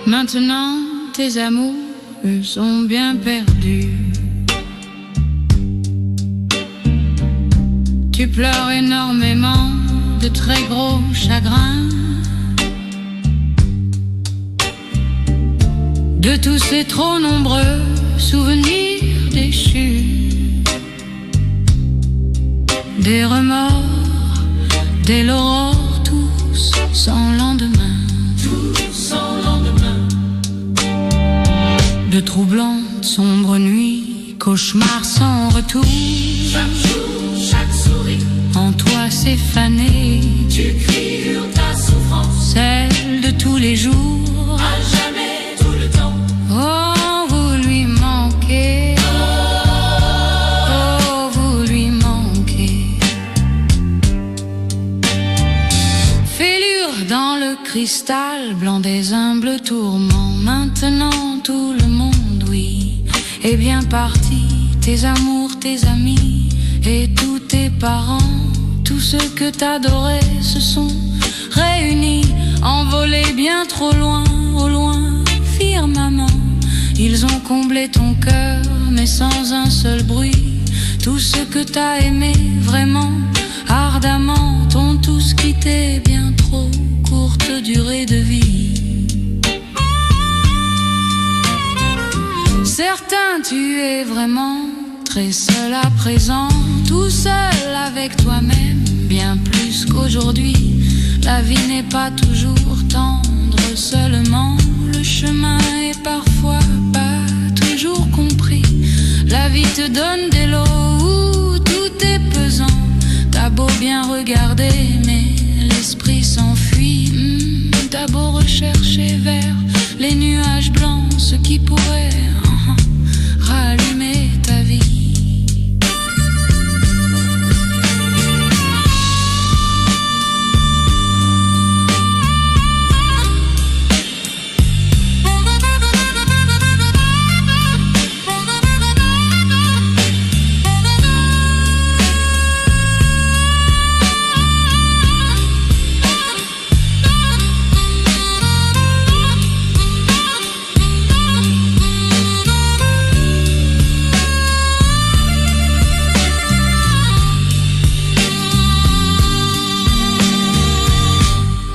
Maintenant, tes amours sont bien perdus. Tu pleures énormément de très gros chagrins, de tous ces trop nombreux souvenirs déchus, des remords, des l'aurore, tous sans lendemain. De troublantes, sombres nuits, cauchemars sans retour. Chaque jour, chaque sourire, en toi s'est fanée. tu cries hurles ta souffrance, Celle de tous les jours. à jamais tout le temps. Oh, vous lui manquez. Oh, vous lui manquez. Fêlure dans le cristal blanc des humbles tourments. Maintenant tout le monde, oui, est bien parti. Tes amours, tes amis et tous tes parents. Tous ceux que t'adorais se sont réunis, envolés bien trop loin, au loin, firmament. Ils ont comblé ton cœur, mais sans un seul bruit. Tous ceux que t'as aimés vraiment, ardemment, t'ont tous quitté, bien trop courte durée de vie. Certain, tu es vraiment très seul à présent, tout seul avec toi-même, bien plus qu'aujourd'hui. La vie n'est pas toujours tendre seulement, le chemin est parfois pas toujours compris. La vie te donne des lots où tout est pesant. T'as beau bien regarder, mais l'esprit s'enfuit. T'as beau rechercher vers les nuages blancs ce qui pourrait rallumer ta vie.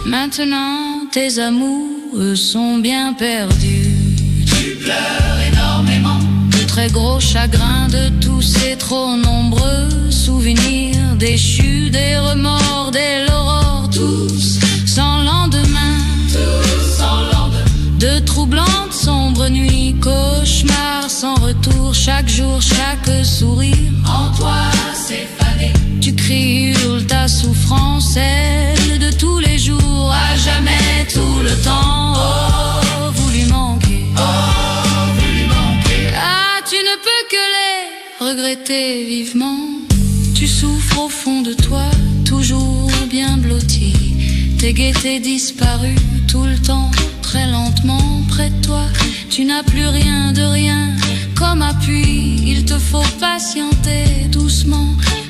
Maintenant, tes amours sont bien perdus. Tu pleures énormément, De très gros chagrins, de tous ces trop nombreux souvenirs déchus, des remords, des l'aurore, tous sans lendemain. tous sans lendemain. De troublantes, sombres nuits, cauchemars sans retour. Chaque jour, chaque sourire, En toi c'est fané, tu cries, hurles ta souffrance, celle de tous les jours, à jamais tout le temps. Oh, vous lui manquez. vous lui manquez. Ah, tu ne peux que les regretter vivement. Tu souffres au fond de toi, toujours bien blotti. Tes gaietés disparues tout le temps, très lentement près de toi. Tu n'as plus rien de rien comme appui. Il te faut patienter doucement,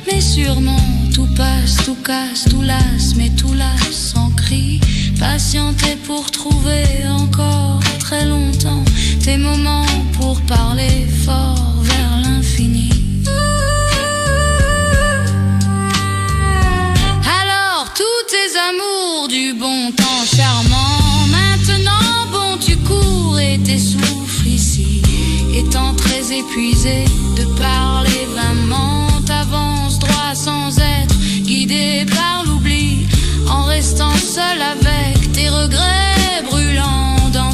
mais sûrement. Tout passe, tout casse, tout lasse, mais tout lasse sans cri. Patienter pour trouver encore très longtemps tes moments pour parler fort vers l'infini. Alors tous tes amours du bon temps charmant, maintenant bon tu cours et t'essouffles ici. Étant très épuisé de parler vainement, t'avances droit sans être guidé par l'oubli, en restant seul avec tes regrets brûlants dans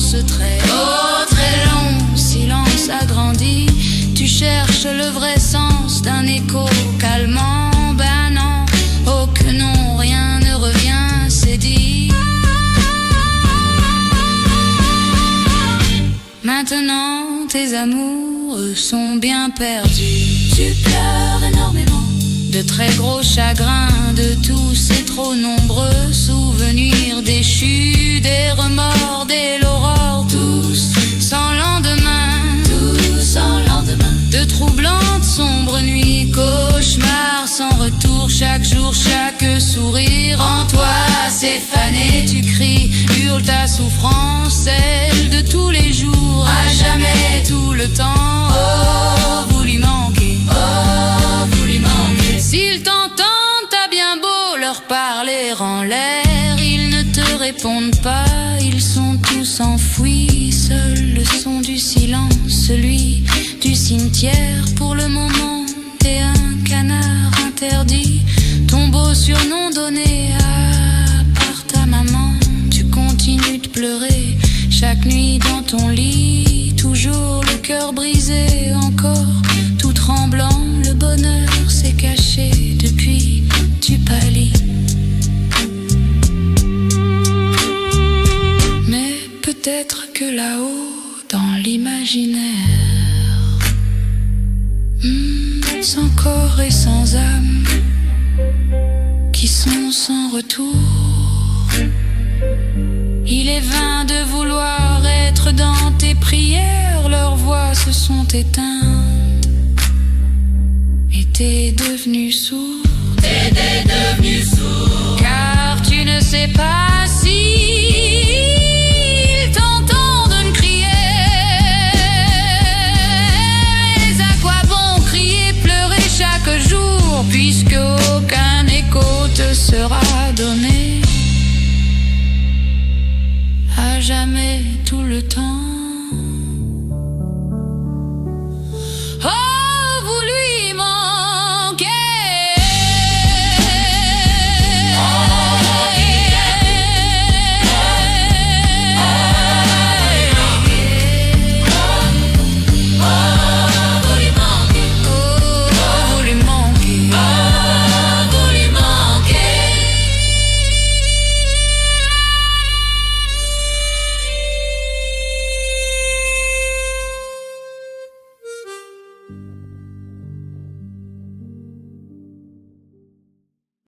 Maintenant tes amours sont bien perdus. Tu pleures énormément de très gros chagrins, de tous ces trop nombreux souvenirs déchus, des remords, des l'aurore, tous sans lendemain, tous sans lendemain, de troublantes sombres nuits, cauchemars sans retour, chaque jour, chaque sourire en toi s'est fané, tu cries, hurles ta souffrance, celle de tous les jours, à jamais, tout le temps, oh, vous lui manquez, oh, vous lui manquez. S'ils t'entendent, t'as bien beau leur parler en l'air, ils ne te répondent pas, ils sont tous enfouis, seul le son du silence, celui du cimetière, pour le moment, t'es un canard interdit, ton beau surnom donné par ta maman, tu continues de pleurer chaque nuit dans ton lit, toujours le cœur brisé, encore tout tremblant, le bonheur s'est caché depuis, tu pâlis. Mais peut-être que là-haut, dans l'imaginaire, sans corps et sans âme, qui sont sans retour, il est vain de vouloir être dans tes prières, leurs voix se sont éteintes et t'es devenu sourd. T'es devenu sourd, Car tu ne sais pas si ils t'entendent crier. Mais à quoi bon crier, pleurer chaque jour, puisque aucun écho te sera donné. À jamais tout le temps.